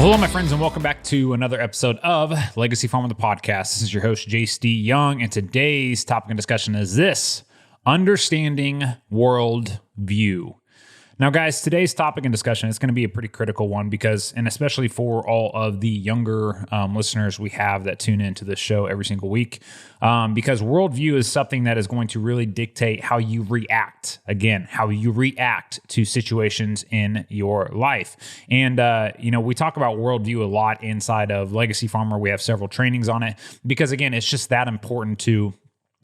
Well, hello, my friends, and welcome back to another episode of Legacy Farmer, the podcast. This is your host, JC Young, and today's topic of discussion is this: understanding worldview. Now, guys, today's topic and discussion is going to be a pretty critical one because, and especially for all of the younger listeners we have that tune into this show every single week, because worldview is something that is going to really dictate how you react, how you react to situations in your life. And, we talk about worldview a lot inside of Legacy Farmer. We have several trainings on it because, again, it's just that important to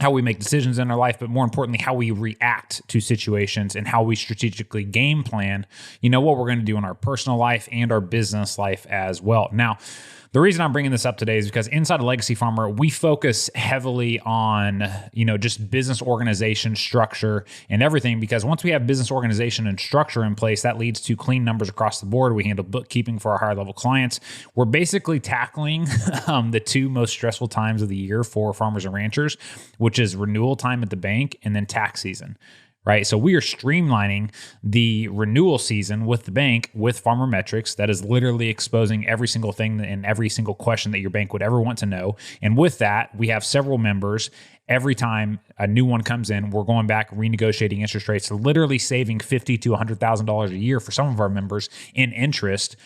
how we make decisions in our life, but more importantly, how we react to situations and how we strategically game plan, what we're going to do in our personal life and our business life as well. Now, the reason I'm bringing this up today is because inside of Legacy Farmer, we focus heavily on, just business organization, structure, and everything. Because once we have business organization and structure in place, that leads to clean numbers across the board. We handle bookkeeping for our higher level clients. We're basically tackling the two most stressful times of the year for farmers and ranchers, which is renewal time at the bank and then tax season. Right. So we are streamlining the renewal season with the bank with Farmer Metrics that is literally exposing every single thing and every single question that your bank would ever want to know. And with that, we have several members. Every time a new one comes in, we're going back, renegotiating interest rates, literally saving $50,000 to $100,000 a year for some of our members in interest,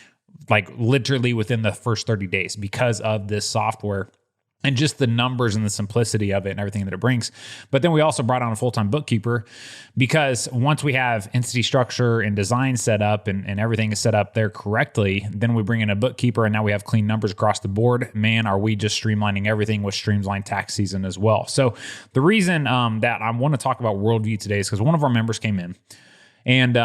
like literally within the first 30 days because of this software. And just the numbers and the simplicity of it and everything that it brings. But then we also brought on a full-time bookkeeper because once we have entity structure and design set up and everything is set up there correctly, then we bring in a bookkeeper and now we have clean numbers across the board. Man, are we just streamlining everything with streamlined tax season as well. So the reason that I want to talk about worldview today is because one of our members came in and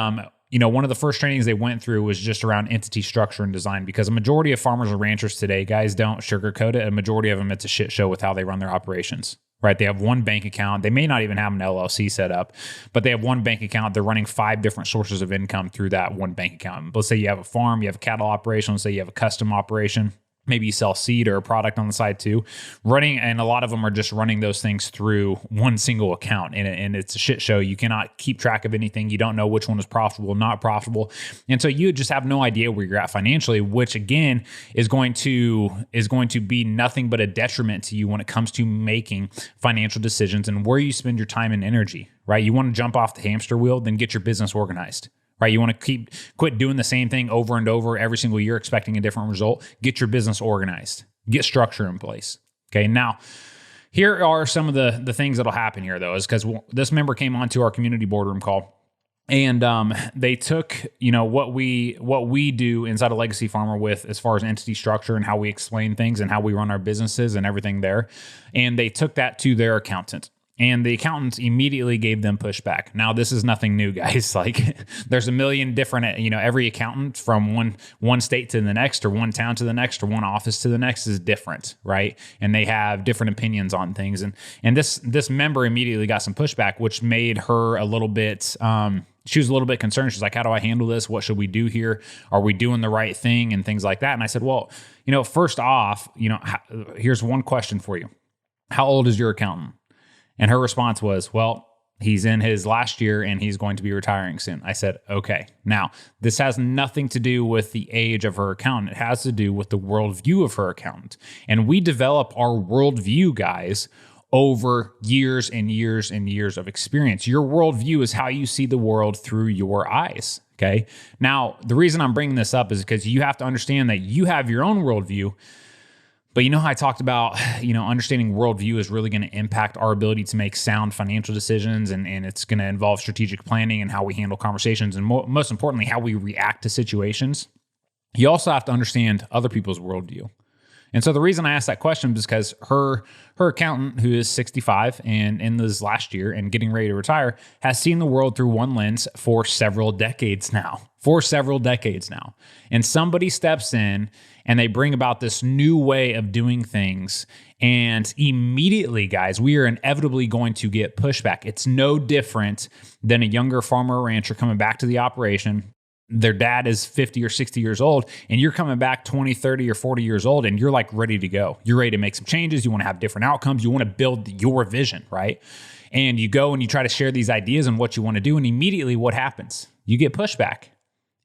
one of the first trainings they went through was just around entity structure and design because a majority of farmers and ranchers today, guys, don't sugarcoat it. A majority of them, it's a shit show with how they run their operations, right? They have one bank account. They may not even have an LLC set up, but they have one bank account. They're running 5 different sources of income through that one bank account. Let's say you have a farm, you have a cattle operation. Let's say you have a custom operation. Maybe you sell seed or a product on the side too. And a lot of them are just running those things through one single account. And it's a shit show. You cannot keep track of anything. You don't know which one is profitable, not profitable. And so you just have no idea where you're at financially, which again is going to be nothing but a detriment to you when it comes to making financial decisions and where you spend your time and energy, right? You want to jump off the hamster wheel, then get your business organized. Right? You want to quit doing the same thing over and over every single year, expecting a different result. Get your business organized. Get structure in place. Okay. Now, here are some of the things that'll happen here, though, is because this member came onto our community boardroom call, and they took what we do inside of Legacy Farmer with as far as entity structure and how we explain things and how we run our businesses and everything there, and they took that to their accountant. And the accountants immediately gave them pushback. Now, this is nothing new, guys. Like, there's a million different, every accountant from one state to the next, or one town to the next, or one office to the next is different, right? And they have different opinions on things. And this member immediately got some pushback, which made her a little bit. She was a little bit concerned. She's like, "How do I handle this? What should we do here? Are we doing the right thing?" And things like that. And I said, "Well, first off, here's one question for you: how old is your accountant?" And her response was, "Well, he's in his last year and he's going to be retiring soon." I said, "Okay." Now, this has nothing to do with the age of her accountant. It has to do with the worldview of her accountant. And we develop our worldview, guys, over years and years and years of experience. Your worldview is how you see the world through your eyes. Okay. Now, the reason I'm bringing this up is because you have to understand that you have your own worldview. But how I talked about, understanding worldview is really going to impact our ability to make sound financial decisions, and it's going to involve strategic planning and how we handle conversations, and most importantly, how we react to situations. You also have to understand other people's worldview. And so the reason I asked that question is because her accountant, who is 65 and in this last year and getting ready to retire, has seen the world through one lens for several decades now. And somebody steps in and they bring about this new way of doing things. And immediately, guys, we are inevitably going to get pushback. It's no different than a younger farmer or rancher coming back to the operation. Their dad is 50 or 60 years old, and you're coming back 20, 30, or 40 years old, and you're like ready to go. You're ready to make some changes. You want to have different outcomes. You want to build your vision, right? And you go and you try to share these ideas and what you want to do, and immediately what happens? You get pushback.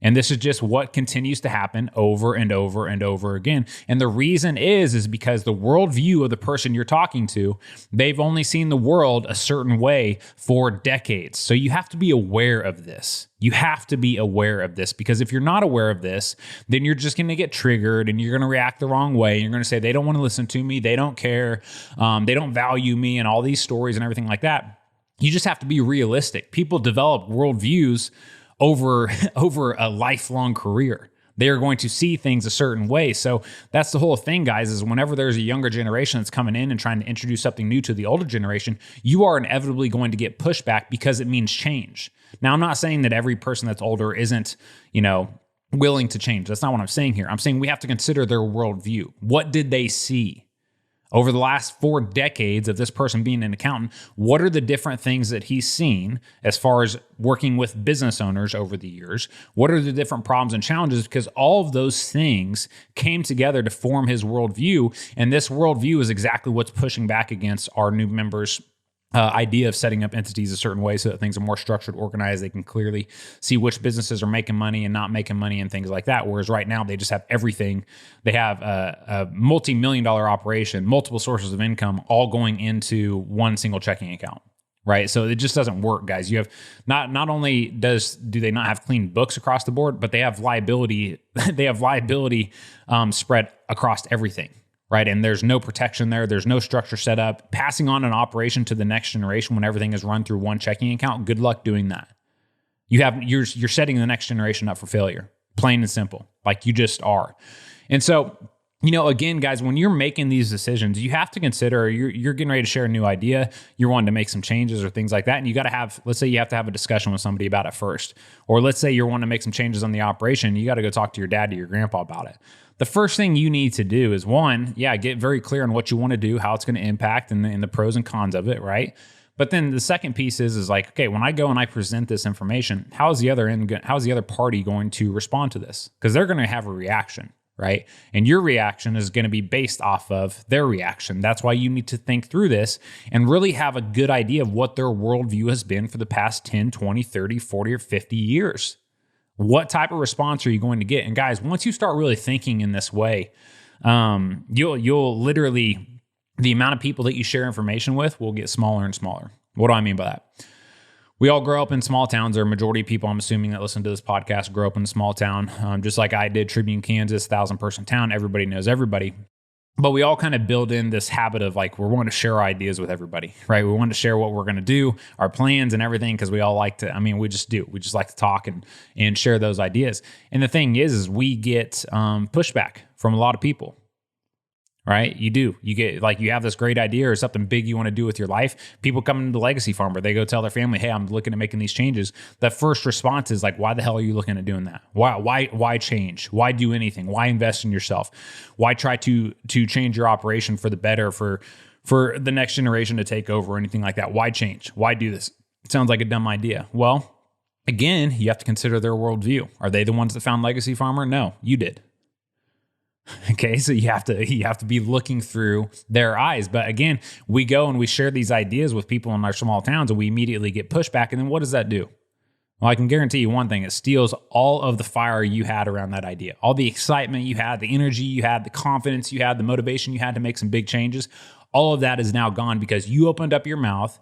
And this is just what continues to happen over and over and over again. And the reason is because the worldview of the person you're talking to, they've only seen the world a certain way for decades. So you have to be aware of this. You have to be aware of this, because if you're not aware of this, then you're just going to get triggered and you're going to react the wrong way. You're going to say, they don't want to listen to me. They don't care. They don't value me, and all these stories and everything like that. You just have to be realistic. People develop worldviews over a lifelong career. They are going to see things a certain way. So that's the whole thing, guys, is whenever there's a younger generation that's coming in and trying to introduce something new to the older generation, you are inevitably going to get pushback because it means change. Now, I'm not saying that every person that's older isn't, willing to change. That's not what I'm saying here. I'm saying we have to consider their worldview. What did they see? Over the last 4 decades of this person being an accountant, what are the different things that he's seen as far as working with business owners over the years? What are the different problems and challenges? Because all of those things came together to form his worldview. And this worldview is exactly what's pushing back against our new members' idea of setting up entities a certain way so that things are more structured, organized. They can clearly see which businesses are making money and not making money and things like that. Whereas right now they just have everything. They have a multi-million-dollar operation, multiple sources of income, all going into one single checking account. Right. So it just doesn't work, guys. You have not only do they not have clean books across the board, but they have liability. They have liability spread across everything. Right. And there's no protection there. There's no structure set up. Passing on an operation to the next generation when everything is run through one checking account. Good luck doing that. You're setting the next generation up for failure. Plain and simple. Like you just are. And so, again, guys, when you're making these decisions, you have to consider you're getting ready to share a new idea. You're wanting to make some changes or things like that. And you got to have, let's say you have to have a discussion with somebody about it first. Or let's say you're wanting to make some changes on the operation. You got to go talk to your dad or your grandpa about it. The first thing you need to do is get very clear on what you want to do, how it's going to impact, and the pros and cons of it, right? But then the second piece is like, okay, when I go and I present this information, how's the other party going to respond to this? Because they're going to have a reaction, right? And your reaction is going to be based off of their reaction. That's why you need to think through this and really have a good idea of what their worldview has been for the past 10, 20, 30, 40, or 50 years. What type of response are you going to get? And guys, once you start really thinking in this way, you'll literally, the amount of people that you share information with will get smaller and smaller. What do I mean by that? We all grow up in small towns, or a majority of people, I'm assuming, that listen to this podcast grow up in a small town. Just like I did, Tribune, Kansas, 1,000-person town. Everybody knows everybody. But we all kind of build in this habit of like, we want to share our ideas with everybody, right? We want to share what we're going to do, our plans and everything, because we all like to, we just do. We just like to talk and share those ideas. And the thing is we get pushback from a lot of people, right? You do. You get like, you have this great idea or something big you want to do with your life. People come into the Legacy Farmer, they go tell their family, hey, I'm looking at making these changes. The first response is like, why the hell are you looking at doing that? Why change? Why do anything? Why invest in yourself? Why try to change your operation for the better, for the next generation to take over or anything like that? Why change? Why do this? It sounds like a dumb idea. Well, again, you have to consider their worldview. Are they the ones that found Legacy Farmer? No, you did. Okay, so you have to be looking through their eyes. But again, we go and we share these ideas with people in our small towns, and we immediately get pushback. And then what does that do? Well, I can guarantee you one thing: it steals all of the fire you had around that idea, all the excitement you had, the energy you had, the confidence you had, the motivation you had to make some big changes. All of that is now gone because you opened up your mouth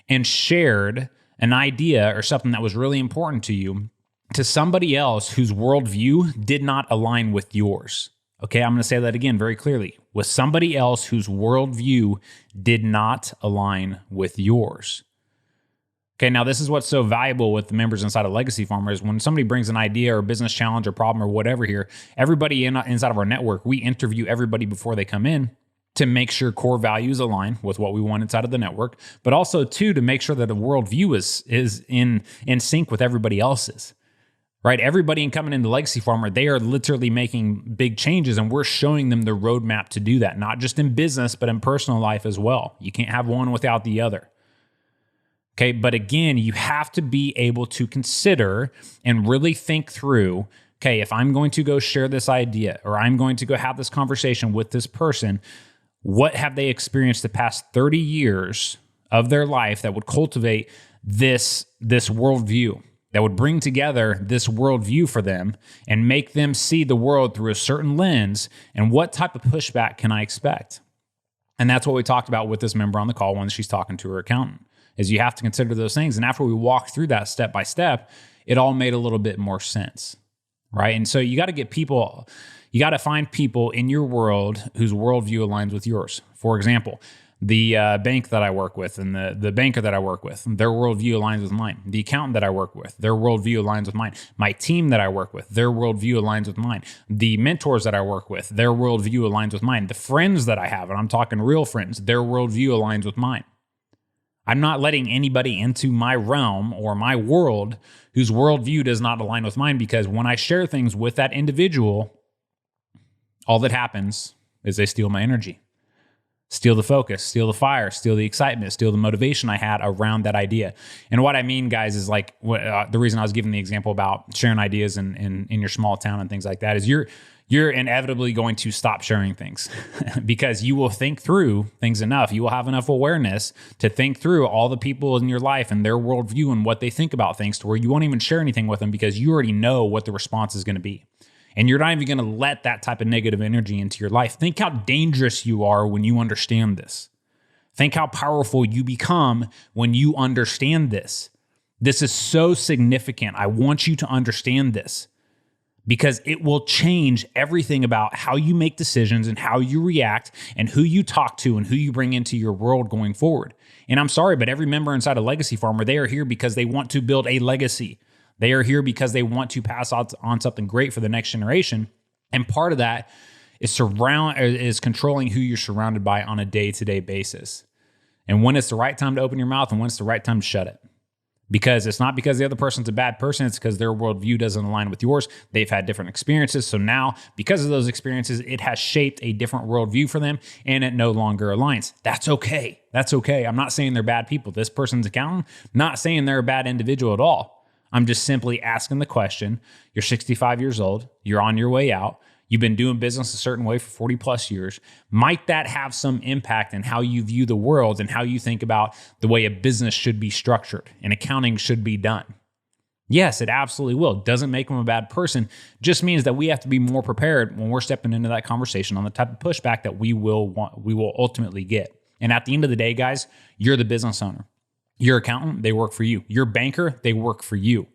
and shared an idea or something that was really important to you to somebody else whose worldview did not align with yours. Okay, I'm going to say that again very clearly. With somebody else whose worldview did not align with yours. Okay, now this is what's so valuable with the members inside of Legacy Farmers. When somebody brings an idea or business challenge or problem or whatever here, everybody inside of our network, we interview everybody before they come in to make sure core values align with what we want inside of the network, but also too to make sure that the worldview is in sync with everybody else's. Right? Everybody coming into Legacy Farmer, they are literally making big changes, and we're showing them the roadmap to do that, not just in business, but in personal life as well. You can't have one without the other. Okay, but again, you have to be able to consider and really think through, okay, if I'm going to go share this idea or I'm going to go have this conversation with this person, what have they experienced the past 30 years of their life that would cultivate this worldview? that would bring together this worldview for them and make them see the world through a certain lens. And what type of pushback can I expect? And that's what we talked about with this member on the call when she's talking to her accountant, is you have to consider those things. And after we walked through that step by step, it all made a little bit more sense, right? And so you got to get people, you got to find people in your world whose worldview aligns with yours. For example, the bank that I work with and the banker that I work with, their worldview aligns with mine. The accountant that I work with, their worldview aligns with mine. My team that I work with, their worldview aligns with mine. The mentors that I work with, their worldview aligns with mine. The friends that I have, and I'm talking real friends, their worldview aligns with mine. I'm not letting anybody into my realm or my world whose worldview does not align with mine, because when I share things with that individual, all that happens is they steal my energy. Steal the focus, steal the fire, steal the excitement, steal the motivation I had around that idea. And what I mean, guys, is like the reason I was giving the example about sharing ideas in your small town and things like that is you're inevitably going to stop sharing things because you will think through things enough. You will have enough awareness to think through all the people in your life and their worldview and what they think about things to where you won't even share anything with them because you already know what the response is going to be. And you're not even going to let that type of negative energy into your life. Think how dangerous you are when you understand this. Think how powerful you become when you understand this. This is so significant. I want you to understand this because it will change everything about how you make decisions and how you react and who you talk to and who you bring into your world going forward. And I'm sorry, but every member inside a Legacy Farmer, they are here because they want to build a legacy. They are here because they want to pass on something great for the next generation. And part of that is controlling who you're surrounded by on a day-to-day basis. And when it's the right time to open your mouth and when it's the right time to shut it. Because it's not because the other person's a bad person, it's because their worldview doesn't align with yours. They've had different experiences. So now, because of those experiences, it has shaped a different worldview for them and it no longer aligns. That's okay. That's okay. I'm not saying they're bad people. This person's accountant, not saying they're a bad individual at all. I'm just simply asking the question. You're 65 years old. You're on your way out. You've been doing business a certain way for 40 plus years. Might that have some impact in how you view the world and how you think about the way a business should be structured and accounting should be done? Yes, it absolutely will. Doesn't make them a bad person. Just means that we have to be more prepared when we're stepping into that conversation on the type of pushback that we will ultimately get. And at the end of the day, guys, you're the business owner. Your accountant, they work for you. Your banker, they work for you.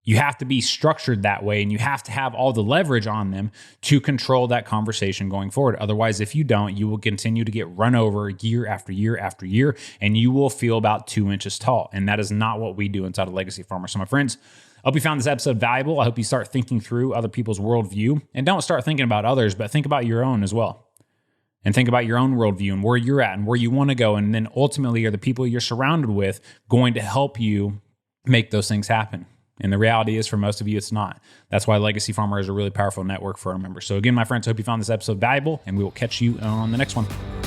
You have to be structured that way and you have to have all the leverage on them to control that conversation going forward. Otherwise, if you don't, you will continue to get run over year after year after year and you will feel about 2 inches tall. And that is not what we do inside of Legacy Farmer. So my friends, I hope you found this episode valuable. I hope you start thinking through other people's worldview and don't start thinking about others, but think about your own as well. And think about your own worldview and where you're at and where you want to go. And then ultimately, are the people you're surrounded with going to help you make those things happen? And the reality is, for most of you, it's not. That's why Legacy Farmer is a really powerful network for our members. So again, my friends, I hope you found this episode valuable, and we will catch you on the next one.